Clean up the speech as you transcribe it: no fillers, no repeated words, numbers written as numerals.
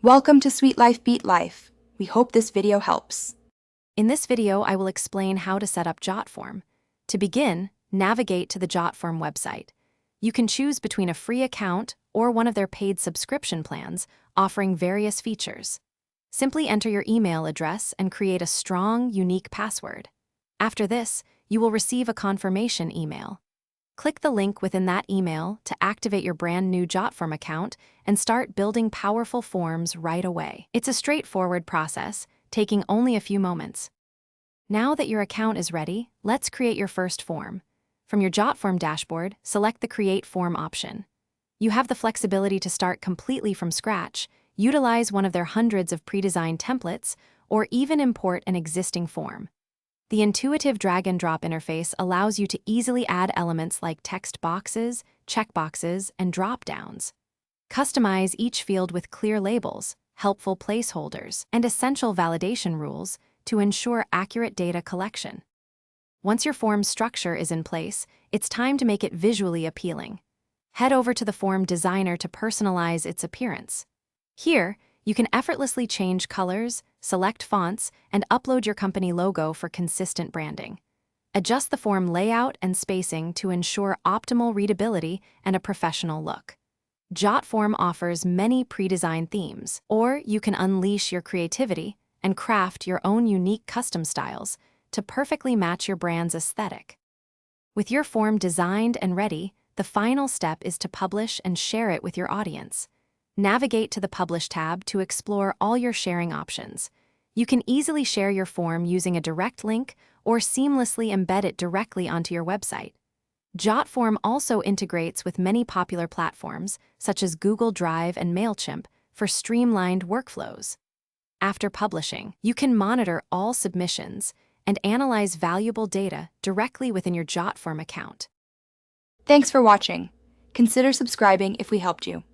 Welcome to Sweet Life Beat Life. We hope this video helps. In this video, I will explain how to set up JotForm. To begin, navigate to the JotForm website. You can choose between a free account or one of their paid subscription plans, offering various features. Simply enter your email address and create a strong, unique password. After this, you will receive a confirmation email. Click the link within that email to activate your brand new JotForm account and start building powerful forms right away. It's a straightforward process, taking only a few moments. Now that your account is ready, let's create your first form. From your JotForm dashboard, select the Create Form option. You have the flexibility to start completely from scratch, utilize one of their hundreds of pre-designed templates, or even import an existing form. The intuitive drag-and-drop interface allows you to easily add elements like text boxes, checkboxes, and drop-downs. Customize each field with clear labels, helpful placeholders, and essential validation rules to ensure accurate data collection. Once your form structure is in place, it's time to make it visually appealing. Head over to the Form Designer to personalize its appearance. Here, you can effortlessly change colors, select fonts, and upload your company logo for consistent branding. Adjust the form layout and spacing to ensure optimal readability and a professional look. JotForm offers many pre-designed themes, or you can unleash your creativity and craft your own unique custom styles to perfectly match your brand's aesthetic. With your form designed and ready, the final step is to publish and share it with your audience. Navigate to the Publish tab to explore all your sharing options. You can easily share your form using a direct link or seamlessly embed it directly onto your website. JotForm also integrates with many popular platforms, such as Google Drive and MailChimp, for streamlined workflows. After publishing, you can monitor all submissions and analyze valuable data directly within your JotForm account. Thanks for watching. Consider subscribing if we helped you.